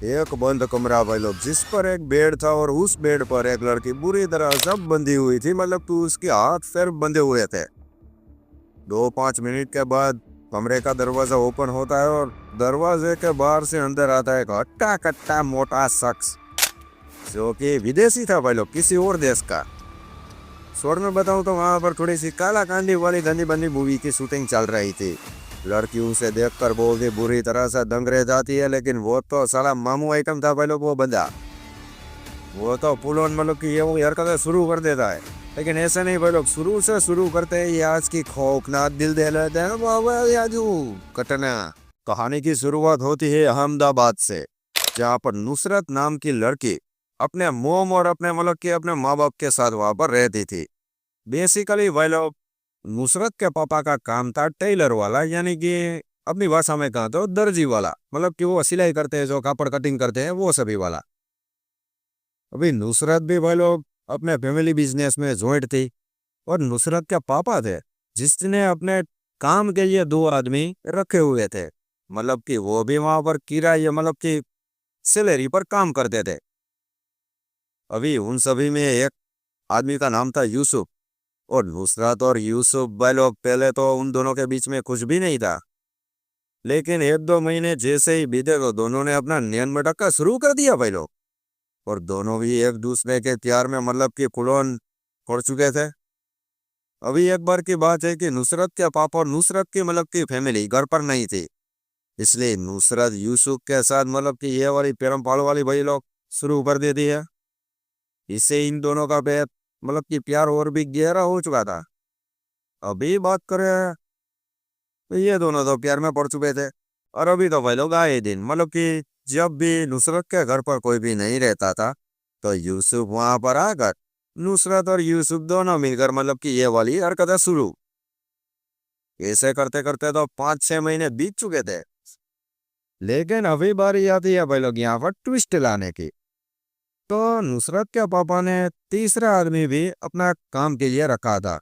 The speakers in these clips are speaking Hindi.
एक बंद कमरा भाई लोग, जिस पर एक बेड था और उस बेड पर एक लड़की बुरी तरह से बंधी हुई थी। मतलब कि उसके हाथ पैर बंधे हुए थे। 2-5 मिनट के बाद कमरे का दरवाजा ओपन होता है और दरवाजे के बाहर से अंदर आता है एक हट्टा कट्टा मोटा शख्स, जो कि विदेशी था भाई लोग, किसी और देश का। शोर में बताऊं तो वहां पर थोड़ी सी काला कांडी वाली गंदी बंदी मूवी की शूटिंग चल रही थी। लड़की उसे देखकर बहुत ही बुरी तरह से दंग रह जाती है, लेकिन वो तो साला मामू आइटम था भाई लोग। वो बंदा, वो तो फुल ऑन मतलब कि ये वो हरकतें शुरू कर देता है। लेकिन ऐसे नहीं भाई लोग, शुरू से शुरू करते हैं ये आज की खौफनाक दिल दहला देने याजू घटना। कहानी की शुरुआत होती है अहमदाबाद से, जहाँ पर नुसरत नाम की लड़की अपने मोम और अपने मतलब कि अपने माँ बाप के साथ वहां पर रहती थी। बेसिकली भाई लोग, नुसरत के पापा का काम था टेलर वाला, यानी कि अपनी भाषा में कहा तो दर्जी वाला। मतलब कि वो सिलाई करते हैं, जो कापड़ कटिंग करते हैं, वो सभी वाला। अभी नुसरत भी भाई लोग अपने फैमिली बिजनेस में ज्वाइंट थी। और नुसरत के पापा थे, जिसने अपने काम के लिए 2 आदमी रखे हुए थे। मतलब कि वो भी वहां पर किराए मतलब कि सैलरी पर काम करते थे। अभी उन सभी में एक आदमी का नाम था यूसुफ। और नुसरत और यूसुफ भाई लोग, पहले तो उन दोनों के बीच में कुछ भी नहीं था। लेकिन 1-2 महीने जैसे ही बीते तो दोनों ने अपना नियन मटक्का शुरू कर दिया भाई लोग। और दोनों भी एक दूसरे के प्यार में मतलब कि फुल ऑन पड़ चुके थे। अभी एक बार की बात है कि नुसरत के पापा और नुसरत की मतलब की फैमिली घर पर नहीं थी। इसलिए नुसरत यूसुफ के साथ मतलब कि ये वाली प्रेम पाल वाली भाई लोग शुरू कर देती है। इससे इन दोनों का मतलब कि प्यार और भी गहरा हो चुका था। अभी बात करें तो ये दोनों तो प्यार में पड़ चुके थे। और अभी तो भाई लोग आए दिन मतलब कि जब भी नुसरत के घर पर कोई भी नहीं रहता था, तो यूसुफ वहां पर आकर नुसरत और यूसुफ दोनों मिलकर मतलब कि ये वाली हरकतें शुरू। ऐसे करते करते तो 5-6 महीने बीत चुके थे। लेकिन अभी बारी आती है भाई लोग यहाँ पर ट्विस्ट लाने की। तो नुसरत के पापा ने तीसरा आदमी भी अपना काम के लिए रखा था,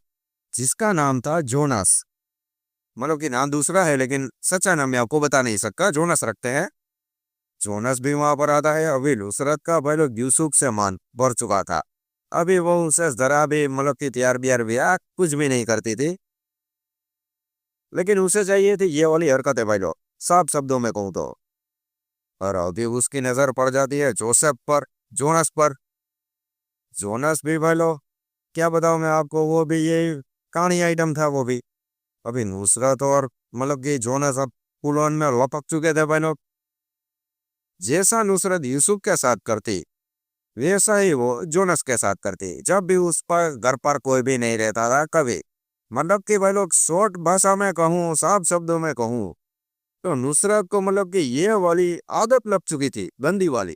जिसका नाम था जोनास। मतलब कि नाम दूसरा है, लेकिन सच्चा नाम मैं आपको बता नहीं सकता, जोनास रखते हैं। जोनास भी वहां पर आता है। अभी नुसरत का भाई लोग यूसुफ से मान भर चुका था। अभी वो उनसे जरा भी मतलब कि तैयार बियार ब्याह कुछ भी नहीं करती थी। लेकिन उसे चाहिए थी ये वाली हरकत है भाई लोग, साफ शब्दों में कहूँ तो। और अभी उसकी नजर पड़ जाती है जोसेफ पर, जोनस पर। जोनस भी भाई लोग, क्या बताऊं मैं आपको, वो भी ये कहानी आइटम था वो भी। अभी नुसरत और मतलब कि जोनस अब पुलोन में लपक चुके थे भाई लोग। जैसा नुसरत यूसुफ के साथ करती, वैसा ही वो जोनस के साथ करती। जब भी उस पर घर पर कोई भी नहीं रहता था कभी, मतलब कि भाई लोग शॉर्ट भाषा में कहूँ, साफ शब्दों में कहूँ, तो नुसरत को मतलब कि ये वाली आदत लग चुकी थी, गंदी वाली,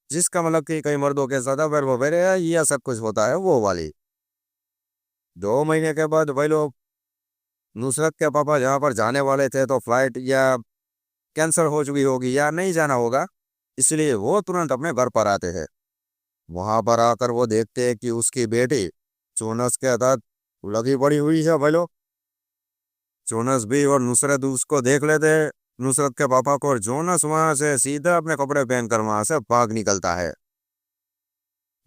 जिसका मतलब कि कई मर्दों के साथ अगर वो मेरे ये सब कुछ होता है, वो वाली। 2 महीने के बाद भाई लोग, नुसरत के पापा जहाँ पर जाने वाले थे, तो फ्लाइट या कैंसिल हो चुकी होगी या नहीं जाना होगा, इसलिए वो तुरंत अपने घर पर आते हैं। वहां पर आकर वो देखते हैं कि उसकी बेटी जोनस के साथ लगी पड़ी हुई है भाई लोग। जोनस भी और नुसरत उसको देख लेते हैं, नुसरत के पापा को। और जोनस वहां से सीधा अपने कपड़े पहनकर वहां से भाग निकलता है।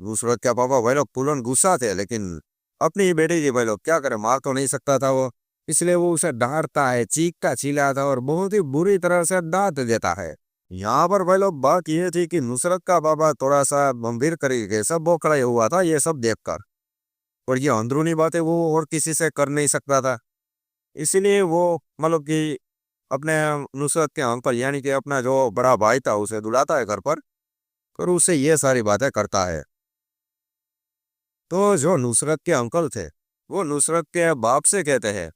नुसरत के पापा भाई लोग पुलन गुस्सा थे, लेकिन अपनी ही बेटी थी भाई लोग, क्या करे, मार तो नहीं सकता था वो। इसलिए वो उसे डांटता है, चीखता चिल्लाता और बहुत ही बुरी तरह से डांट देता है। यहाँ पर भाई लोग बात यह थी कि नुसरत का बाबा थोड़ा सा गंभीर तरीके से बौखलाया हुआ था ये सब देखकर। और ये अंदरूनी बातें वो और किसी से कर नहीं सकता था। इसीलिए वो मतलब कि अपने नुसरत के अंकल यानी कि अपना जो बड़ा भाई था उसे बुलाता है घर पर, और उससे ये सारी बातें करता है। तो जो नुसरत के अंकल थे, वो नुसरत के बाप से कहते हैं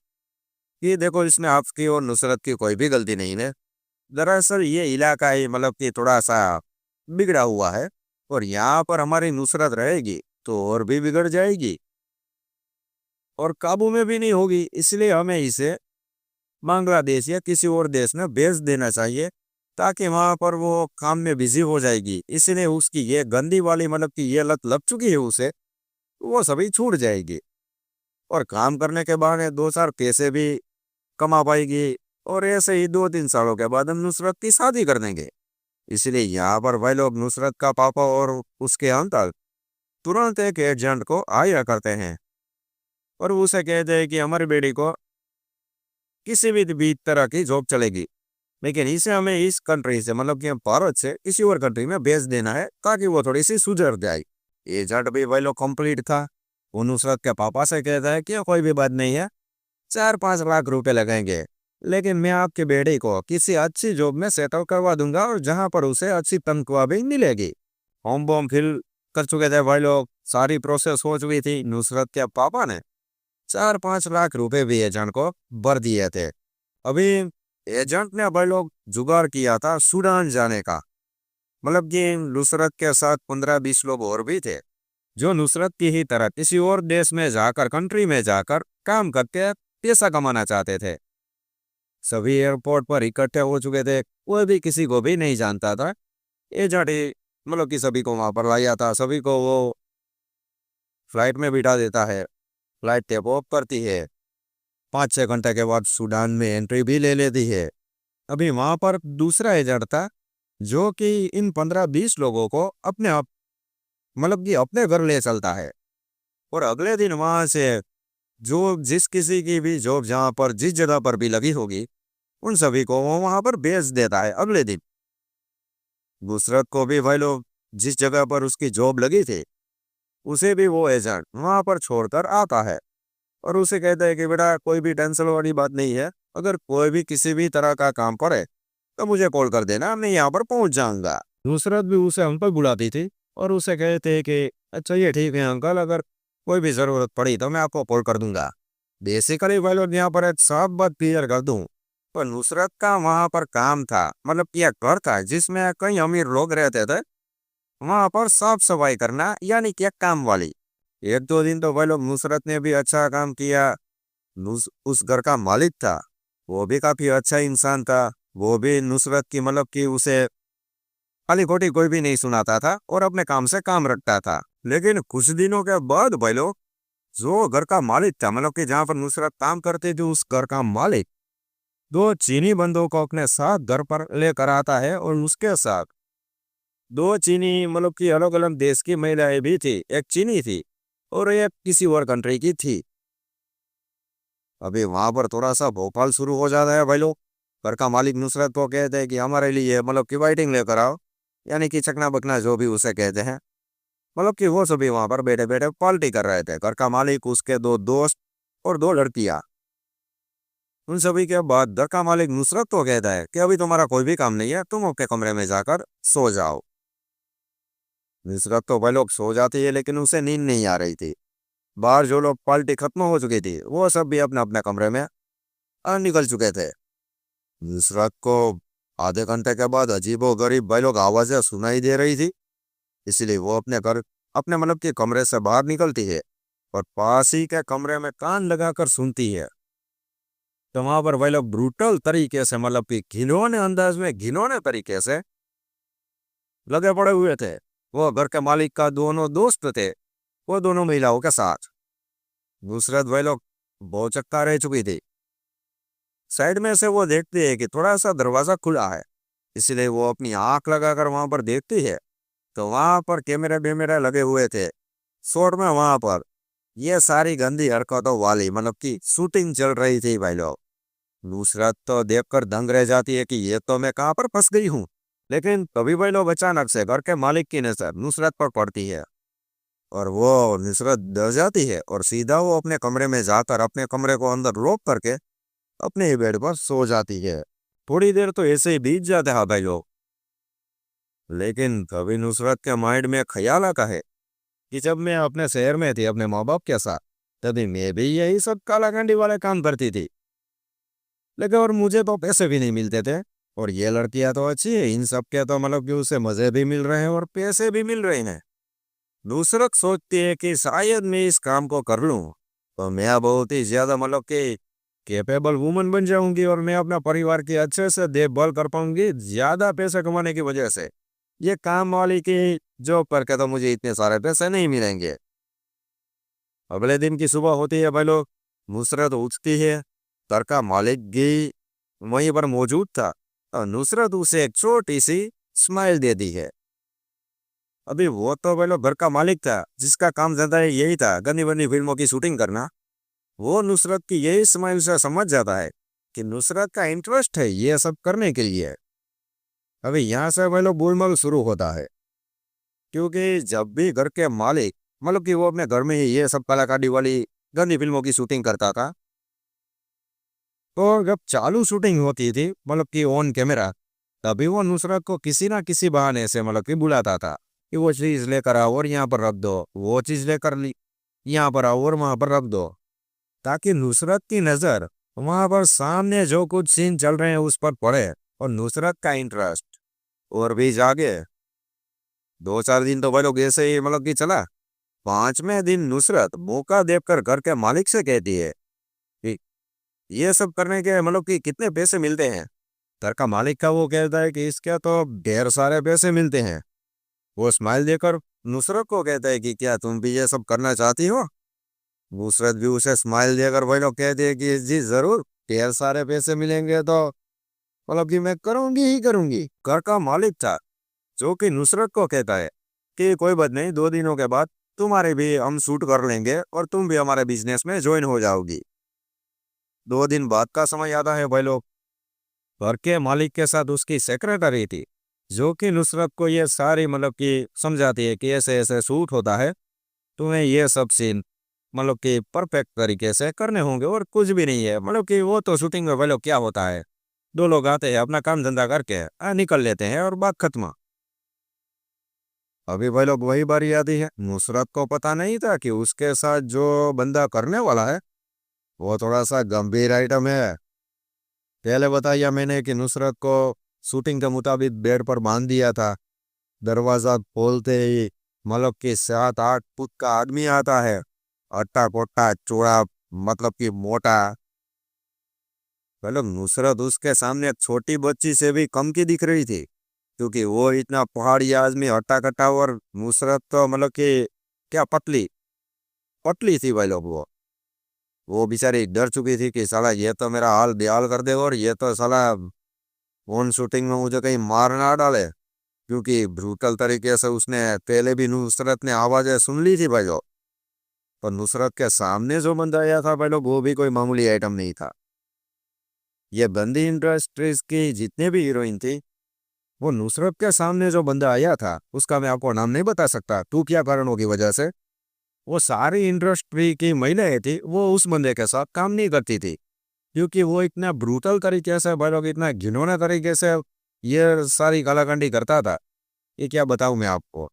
कि देखो, इसमें आपकी और नुसरत की कोई भी गलती नहीं है। दरअसल ये इलाका ही मतलब कि थोड़ा सा बिगड़ा हुआ है, और यहाँ पर हमारी नुसरत रहेगी तो और भी बिगड़ जाएगी और काबू में भी नहीं होगी। इसलिए हमें इसे बांग्लादेश या किसी और देश में भेज देना चाहिए, ताकि वहां पर वो काम में बिजी हो जाएगी। इसलिए उसकी ये गंदी वाली मतलब कि ये लत लग चुकी है उसे, वो सभी छूट जाएगी। और काम करने के बहाने 2-4 पैसे भी कमा पाएगी। और ऐसे ही 2-3 सालों के बाद हम नुसरत की शादी कर देंगे। इसलिए यहाँ पर भाई लोग नुसरत का पापा और उसके अंकल तुरंत एक एजेंट को हायर करते हैं और उसे कहते हैं कि हमारी बेटी को किसी भी तरह की जॉब चलेगी, लेकिन इसे हमें इस कंट्री से मतलब कि भारत से किसी और कंट्री में भेज देना है ताकि वो थोड़ी सी सुधर जाए। एजेंट भी भाई लोग कंप्लीट था। वो नुसरत के पापा से कहता है कि कोई भी बात नहीं है, 4-5 लाख रुपए लगेंगे, लेकिन मैं आपके बेटे को किसी अच्छी जॉब में सेटल करवा दूंगा और जहां पर उसे अच्छी तनख्वाह भी मिलेगी। होम बॉम फिल कर चुके थे भाई लोग, सारी प्रोसेस हो चुकी थी। नुसरत के पापा ने 4-5 लाख रुपए भी एजेंट को भर दिए थे। अभी एजेंट ने भाई लोग जुगाड़ किया था सूडान जाने का, मतलब कि नुसरत के साथ 15-20 लोग और भी थे जो नुसरत की ही तरह किसी और देश में जाकर कंट्री में जाकर काम करके पैसा कमाना चाहते थे। सभी एयरपोर्ट पर इकट्ठे हो चुके थे, कोई भी किसी को भी नहीं जानता था। एजेंट ही मतलब कि सभी को वहां पर लाया था, सभी को वो फ्लाइट में बिठा देता है, फ्लाइट टेक ऑफ करती है, 5-6 घंटे के बाद सूडान में एंट्री भी ले लेती है। अभी वहां पर दूसरा एजेंट था जो कि इन 15-20 लोगों को अपने आप मतलब कि अपने घर ले चलता है और अगले दिन वहां से जो जिस किसी की भी जॉब जहां पर जिस जगह पर भी लगी होगी उन सभी को वो वहां पर भेज देता है अगले दिन। नुसरत को भी भाई लोग जिस जगह पर उसकी जॉब लगी थी उसे भी वो एजेंट वहां पर छोड़कर आता है और उसे कहता है कि बेटा कोई भी टेंशन वाली बात नहीं है, अगर कोई भी किसी भी तरह का काम पड़े तो मुझे कॉल कर देना, मैं यहाँ पर पहुंच जाऊंगा। नुसरत भी उसे अंकल बुलाती थी और उसे कहते हैं कि अच्छा ये ठीक है अंकल, अगर कोई भी जरूरत पड़ी तो मैं आपको कॉल कर दूंगा। बेसिकली भाई लोग यहाँ पर एक साफ बात क्लियर कर दूं, पर नुसरत का वहां पर काम था, मतलब कि एक घर था जिसमें कई अमीर लोग रहते थे, वहां पर साफ सफाई करना यानी कि एक काम वाली। 1-2 दिन तो भाई लोग नुसरत ने भी अच्छा काम किया। उस घर का मालिक था, वो भी काफी अच्छा इंसान था। वो भी नुसरत की मतलब कि उसे खाली खोटी कोई भी नहीं सुनाता था और अपने काम से काम रखता था। लेकिन कुछ दिनों के बाद भाई लोग जो घर का मालिक था, मतलब कि जहां पर नुसरत काम करती थी, उस घर का मालिक 2 चीनी बंदों को अपने साथ घर पर लेकर आता है और उसके साथ 2 चीनी मतलब कि अलग अलग देश की महिलाएं भी थी, एक चीनी थी और एक किसी और कंट्री की थी। अभी वहां पर थोड़ा सा भोपाल शुरू हो जाता है भाई लोग। घर का मालिक नुसरत को कहते हैं कि हमारे लिए मतलब कि वाइटिंग लेकर आओ, यानी कि चकना बकना जो भी उसे कहते हैं। मतलब कि वो सभी वहां पर बैठे बैठे पार्टी कर रहे थे, घर का मालिक, उसके 2 दोस्त और 2 लड़कियां। उन सभी के बाद घर का मालिक नुसरत को कहता है कि अभी तुम्हारा कोई भी काम नहीं है, तुम अपने कमरे में जाकर सो जाओ। नुसरत तो भाई लोग सो जाती है लेकिन उसे नींद नहीं आ रही थी। बाहर जो लोग पार्टी खत्म हो चुकी थी वो सब भी अपने अपने कमरे में निकल चुके थे। नुसरत को आधे घंटे के बाद अजीबो गरीब भाई लोग आवाजें सुनाई दे रही थी, इसलिए वो अपने घर अपने मतलब के कमरे से बाहर निकलती है और पास ही के कमरे में कान लगाकर सुनती है। तो वहां पर भाई लोग ब्रूटल तरीके से मतलब कि घिनौने अंदाज में घिनौने तरीके से लगे पड़े हुए थे। वो घर के मालिक का 2 दोस्त थे, वो दोनों महिलाओं के साथ। नुसरत भाई लोग बहुत चक्का रह चुकी थी। साइड में से वो देखती है कि थोड़ा सा दरवाजा खुला है, इसलिए वो अपनी आंख लगाकर वहां पर देखती है तो वहां पर कैमरे बेमरे लगे हुए थे। शॉर्ट में वहां पर ये सारी गंदी हरकतों वाली मतलब कि शूटिंग चल रही थी भाई लोग। नुसरत तो देखकर दंग रह जाती है कि ये तो मैं कहाँ पर फंस गई हूँ। लेकिन तभी भाई लोग अचानक से घर के मालिक की नजर नुसरत पर पड़ती है और वो नुसरत डर जाती है और सीधा वो अपने कमरे में जाकर अपने कमरे को अंदर लॉक करके अपने ही बेड पर सो जाती है। थोड़ी देर तो ऐसे ही बीत जाते हैं भाई लोग, लेकिन कभी नुसरत के माइंड में ख्याल आता है कि जब मैं अपने शहर में थी अपने माँ बाप के साथ, तभी मैं भी यही सब कालाकांडी वाले काम करती थी, लेकिन और मुझे तो पैसे भी नहीं मिलते थे। और ये लड़कियां तो अच्छी है, इन सब के तो मतलब कि उसे मजे भी मिल रहे हैं और पैसे भी मिल रहे हैं। नुसरत सोचती है कि शायद मैं इस काम को कर लूं तो मैं बहुत ही ज्यादा मतलब कि कैपेबल वुमन बन जाऊंगी और मैं अपना परिवार की अच्छे से देखभाल कर पाऊंगी ज्यादा पैसे कमाने की वजह से। ये काम वाली की जॉब करके तो मुझे इतने सारे पैसे नहीं मिलेंगे। अगले दिन की सुबह होती है भाई लोग, नुसरत उठती है, घर का मालिक भी वहीं पर मौजूद था और नुसरत उसे एक छोटी सी स्माइल दे दी है। अभी वो तो भाई लोग घर का मालिक था, जिसका काम धंधा यही था गंदी बंदी फिल्मों की शूटिंग करना। वो नुसरत की यही स्माइल से समझ जाता है कि नुसरत का इंटरेस्ट है ये सब करने के लिए। अभी यहाँ से भाई लोग गोलमाल शुरू होता है, क्योंकि जब भी घर के मालिक मतलब कि वो अपने घर में ही ये सब कलाकारी वाली गंदी फिल्मों की शूटिंग करता था, तो जब चालू शूटिंग होती थी मतलब कि ऑन कैमरा, तभी वो नुसरत को किसी ना किसी बहाने से मतलब कि बुलाता था कि वो चीज़ लेकर आओ और यहाँ पर रख दो, वो चीज़ लेकर ली यहाँ पर आओ और वहाँ पर रख दो, ताकि नुसरत की नज़र वहाँ पर सामने जो कुछ सीन चल रहे हैं उस पर पड़े और नुसरत का इंटरेस्ट और भी जागे। 2-4 दिन तो भाई लोग ऐसे ही मतलब कि चला। 5वें दिन नुसरत मौका देखकर घर के मालिक से कहती है कि ये सब करने के मतलब कि कितने पैसे मिलते हैं। घर का मालिक का वो कहता है कि इसके तो ढेर सारे पैसे मिलते हैं। वो स्माइल देकर नुसरत को कहता है कि क्या तुम भी ये सब करना चाहती हो। नुसरत भी उसे स्माइल देकर वही लोग कहते हैं कि जी जरूर, ढेर सारे पैसे मिलेंगे तो मतलब कि मैं करूंगी ही करूंगी। घर का मालिक था जो कि नुसरत को कहता है कि कोई बात नहीं, 2 दिनों के बाद तुम्हारे भी हम शूट कर लेंगे और तुम भी हमारे बिजनेस में ज्वाइन हो जाओगी। 2 दिन बाद का समय आता है भाई लोग। घर के मालिक के साथ उसकी सेक्रेटरी थी, जो कि नुसरत को ये सारी मतलब कि समझाती है कि ऐसे ऐसे शूट होता है, तुम्हें ये सब सीन मतलब कि परफेक्ट तरीके से करने होंगे और कुछ भी नहीं है। मतलब कि वो तो शूटिंग में भाई लोग क्या होता है, 2 लोग आते हैं अपना काम धंधा करके निकल लेते हैं और बात खत्म। अभी भाई लोग वही बारी आती है। नुसरत को पता नहीं था कि उसके साथ जो बंदा करने वाला है वो थोड़ा सा गंभीर आइटम है। पहले बताया मैंने कि नुसरत को शूटिंग के मुताबिक बेड पर बांध दिया था। दरवाजा खोलते ही मतलब कि 7-8 फुट का आदमी आता है, अट्टा कोट्टा चौड़ा मतलब कि मोटा। मतलब नुसरत उसके सामने एक छोटी बच्ची से भी कम की दिख रही थी, क्योंकि वो इतना पहाड़ी आदमी हट्टा कट्टा और नुसरत तो मतलब कि क्या पतली पतली थी भाई लोग। वो बेचारी डर चुकी थी कि साला ये तो मेरा हाल बेहाल कर दे और ये तो साला फोन शूटिंग में मुझे कहीं मार ना डाले, क्योंकि ब्रूटल तरीके से उसने पहले भी नुसरत ने आवाजें सुन ली थी भाई लोग। पर नुसरत के सामने जो बंदा आया था भाई लोग वो भी कोई मामूली आइटम नहीं था। ये बंदी इंडस्ट्रीज की जितने भी हीरोइन थी, वो नुसरत के सामने जो बंदा आया था उसका मैं आपको नाम नहीं बता सकता तू क्या कारणों की वजह से। वो सारी इंडस्ट्री की महिलाएं थी, वो उस बंदे के साथ काम नहीं करती थी, क्योंकि वो इतना ब्रूटल तरीके से भाई लोग इतना घिनौने तरीके से ये सारी कालाकांडी करता था। ये क्या बताऊं मैं आपको।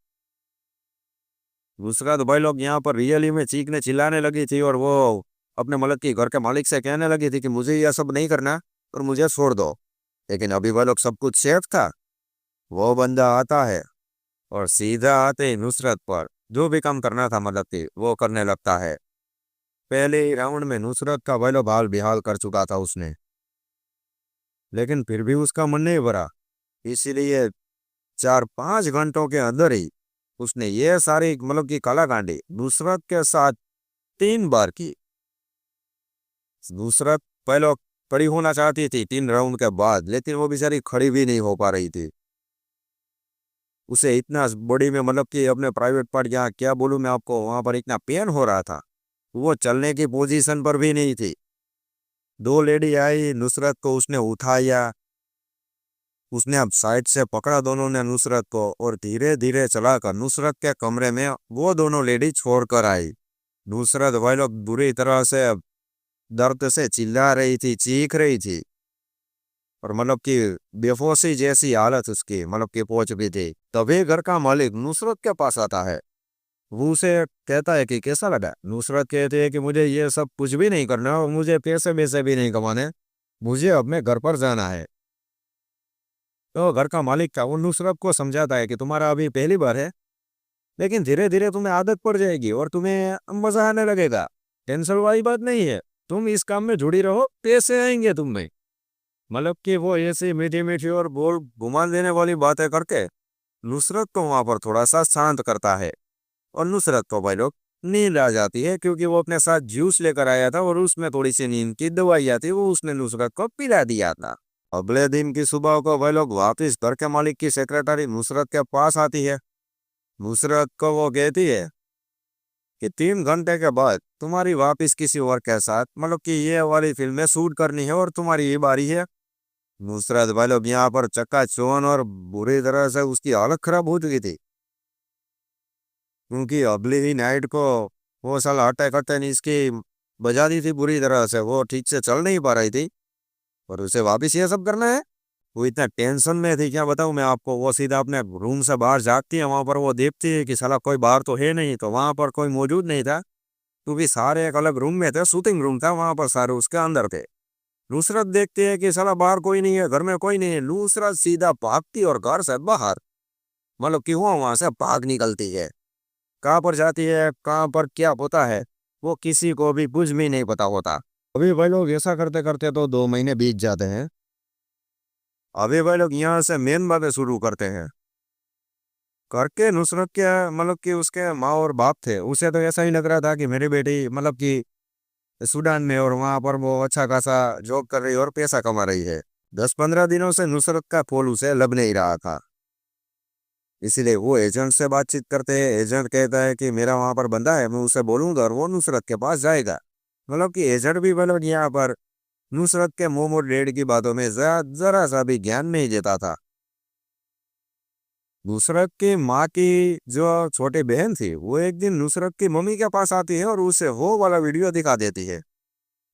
दूसरा तो भाई लोग यहाँ पर रियली में चीखने चिल्लाने लगी थी और वो अपने मतलब की घर के मालिक से कहने लगी थी कि मुझे यह सब नहीं करना और मुझे छोड़ दो। लेकिन अभी भाई लोग सब कुछ सेफ था। वो बंदा आता है और सीधा आते ही नुसरत पर जो भी काम करना था मतलब कि वो करने लगता है। पहले ही राउंड में नुसरत का भाई लोग हाल बेहाल कर चुका था उसने, लेकिन फिर भी उसका मन नहीं भरा। इसीलिए 4-5 घंटों के अंदर ही उसने ये सारी मतलब की कालाकांडी नुसरत के साथ 3 बार की। नुसरत पहले खड़ी होना चाहती थी 3 राउंड के बाद, लेकिन वो बेचारी खड़ी भी नहीं हो पा रही थी। उसे इतना बॉडी में मतलब कि अपने प्राइवेट पार्ट, यहाँ क्या बोलूं मैं आपको, वहां पर इतना पेन हो रहा था, वो चलने की पोजीशन पर भी नहीं थी। 2 लेडी आई, नुसरत को उसने उठाया, उसने अब साइड से पकड़ा दोनों ने नुसरत को और धीरे धीरे चलाकर नुसरत के कमरे में वो दोनों लेडी छोड़कर आई। नुसरत भाई लोग बुरी तरह से दर्द से चिल्ला रही थी, चीख रही थी और मतलब कि बेहोशी जैसी हालत उसकी मतलब कि पहुंच भी थी। तभी घर का मालिक नुसरत के पास आता है। वो उसे कहता है कि कैसा लगा। नुसरत कहती है कि मुझे ये सब कुछ भी नहीं करना और मुझे पैसे वैसे भी नहीं कमाने, मुझे अपने घर पर जाना है। तो घर का मालिक था वो नुसरत को समझाता है कि तुम्हारा अभी पहली बार है, लेकिन धीरे धीरे तुम्हें आदत पड़ जाएगी और तुम्हें मजा आने लगेगा। टेंशन वाली बात नहीं है, तुम इस काम में जुड़ी रहो, पैसे आएंगे तुम्हें। मतलब कि वो ऐसी मीठी मीठी और बोल घुमा देने वाली बातें करके नुसरत को वहां पर थोड़ा सा शांत करता है। और नुसरत को भाई लोग नींद आ जाती है, क्योंकि वो अपने साथ जूस लेकर आया था और उसमें थोड़ी सी नींद की दवाइयाँ थी, वो उसने नुसरत को पिला दिया था। अगले दिन की सुबह को वह लोग वापिस घर के मालिक की सेक्रेटरी नुसरत के पास आती है। नुसरत को वो कहती है कि 3 घंटे के बाद तुम्हारी वापिस किसी और के साथ मतलब कि ये वाली फिल्में शूट करनी है और तुम्हारी ये बारी है। नुसरत भाई लोग यहाँ पर चक्काचौंध और बुरी तरह से उसकी हालत खराब हो चुकी थी, क्योंकि अगली ही नाइट को वो साला अटैक अटैक इसकी बजा दी थी बुरी तरह से, वो ठीक से चल नहीं पा रही थी और उसे वापिस ये सब करना है। वो इतना टेंशन में थी, क्या बताऊं मैं आपको। वो सीधा अपने रूम से बाहर जागती है, वहां पर वो देखती है कि साला कोई बाहर तो है नहीं, तो वहां पर कोई मौजूद नहीं था, क्योंकि सारे एक अलग रूम में थे, शूटिंग रूम था, वहां पर सारे उसके अंदर थे। नुसरत देखती है कि साला बाहर कोई नहीं है, घर में कोई नहीं है। नुसरत सीधा भागती और घर से बाहर मतलब कि वो वहां से भाग निकलती है। कहाँ पर जाती है, कहाँ पर क्या होता है, वो किसी को भी कुछ भी नहीं पता होता। अभी भाई लोग ऐसा करते करते तो 2 महीने बीत जाते हैं। अभी भाई लोग यहाँ से मेन बातें शुरू करते हैं। करके नुसरत के मतलब कि उसके माँ और बाप थे, उसे तो ऐसा ही लग रहा था कि मेरी बेटी मतलब कि सूडान में और वहां पर वो अच्छा खासा जॉब कर रही है और पैसा कमा रही है। 10-15 दिनों से नुसरत का फोन उसे लब नहीं रहा था, इसीलिए वो एजेंट से बातचीत करते हैं। एजेंट कहता है कि मेरा वहां पर बंदा है, मैं उसे बोलूंगा और वो नुसरत के पास जाएगा। मतलब कि एजेंट भी मतलब यहाँ पर नुसरत के मोम और डेड की बातों में जरा सा भी ज्ञान नहीं देता था। नुसरत की माँ की जो छोटी बहन थी, वो एक दिन नुसरत की मम्मी के पास आती है और उसे वो वाला वीडियो दिखा देती है,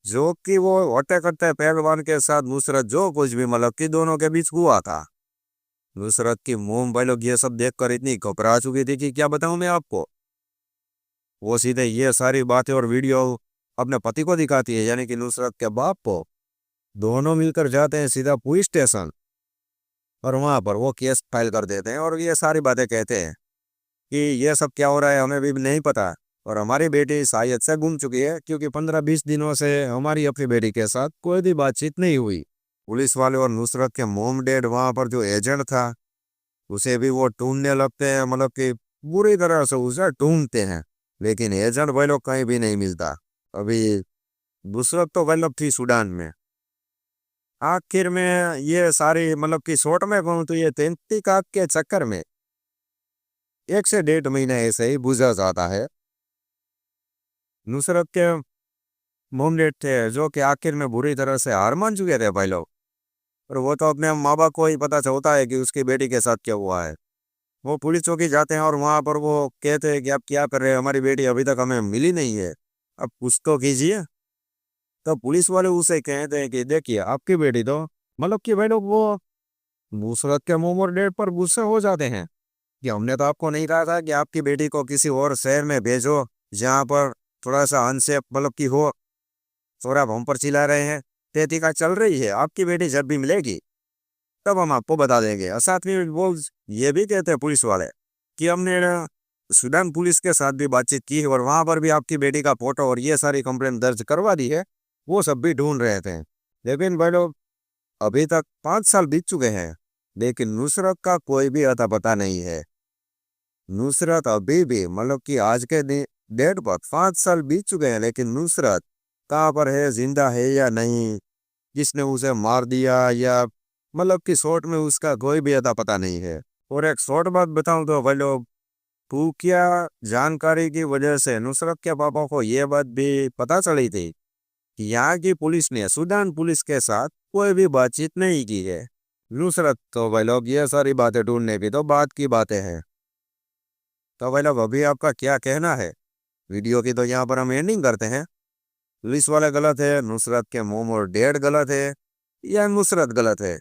जो कि वो होते करते पहलवान के साथ नुसरत जो कुछ भी मतलब कि दोनों के बीच हुआ था। नुसरत की मोम भाई लोग ये सब देखकर इतनी घबरा चुकी थी कि क्या बताऊं मैं आपको। वो सीधे ये सारी बातें और वीडियो अपने पति को दिखाती है, यानी कि नुसरत के बाप को। दोनों मिलकर जाते हैं सीधा पुलिस स्टेशन और वहां पर वो केस फाइल कर देते हैं और ये सारी बातें कहते हैं कि ये सब क्या हो रहा है हमें भी नहीं पता, और हमारी बेटी शायद से गुम चुकी है, क्योंकि 15-20 दिनों से हमारी अपनी बेटी के साथ कोई भी बातचीत नहीं हुई। पुलिस वाले और नुसरत के मोम डैड वहां पर जो एजेंट था उसे भी वो ढूंढने लगते हैं, मतलब कि बुरी तरह से उसे ढूंढते हैं, लेकिन एजेंट वह लोग कहीं भी नहीं मिलता। अभी नुसरत तो वह लोग थी सूडान में। आखिर में ये सारी मतलब कि शॉर्ट में कहूँ तो ये तहकीकात के चक्कर में 1 से 1.5 महीने ऐसे ही गुजर जाता है। नुसरत के मोमडेट थे जो कि आखिर में बुरी तरह से हार मान चुके थे भाई लोग, और वो तो अपने माँ बाप को ही पता चलता है कि उसकी बेटी के साथ क्या हुआ है। वो पुलिस चौकी जाते हैं और वहां पर वो कहते हैं कि आप क्या कर रहे हैं, हमारी बेटी अभी तक हमें मिली नहीं है, अब कुछ तो कीजिए। तो पुलिस वाले उसे कहते हैं कि देखिए आपकी बेटी तो मतलब कि भाई लोग वो नुसरत के मुंह और डेट पर गुस्से हो जाते हैं कि हमने तो आपको नहीं कहा था कि आपकी बेटी को किसी और शहर में भेजो जहाँ पर थोड़ा सा अनसेफ मतलब कि हो। थोड़ा हम पर चिल्ला रहे हैं, तहकीकात चल रही है, आपकी बेटी जब भी मिलेगी तब हम आपको बता देंगे। और साथ में वो ये भी कहते हैं पुलिस वाले कि हमने सूडान पुलिस के साथ भी बातचीत की है और वहां पर भी आपकी बेटी का फोटो और ये सारी कंप्लेंट दर्ज करवा दी है, वो सब भी ढूंढ रहे थे। लेकिन भाई लोग अभी तक 5 साल बीत चुके हैं, लेकिन नुसरत का कोई भी अता पता नहीं है। नुसरत अभी भी मतलब कि आज के दिन डेट पर 5 साल बीत चुके हैं, लेकिन नुसरत कहाँ पर है, जिंदा है या नहीं, जिसने उसे मार दिया या मतलब कि शॉर्ट में उसका कोई भी अता पता नहीं है। और एक शॉर्ट बात बताऊं तो भाई लोग पुख्ता जानकारी की वजह से नुसरत के पापा को यह बात भी पता चली थी कि यहाँ की पुलिस ने सूडान पुलिस के साथ कोई भी बातचीत नहीं की है। नुसरत तो भाई लोग ये सारी बातें ढूंढने की तो बात की बातें हैं। तो भाई लोग अभी आपका क्या कहना है वीडियो की, तो यहाँ पर हम एंडिंग करते हैं। पुलिस वाले गलत है, नुसरत के मोम और डैड गलत है, या नुसरत गलत है?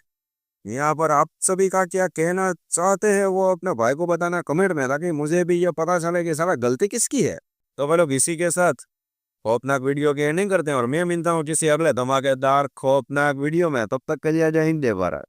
यहाँ पर आप सभी का क्या कहना चाहते हैं वो अपने भाई को बताना कमेंट में, ताकि मुझे भी ये पता चले कि साला गलती किसकी है। तो भाई लोग इसी के साथ खौफनाक वीडियो की एंडिंग करते हैं और मैं मिलता हूँ किसी अगले धमाकेदार खौफनाक वीडियो में। तब तक के लिए जय हिंद जय भारत।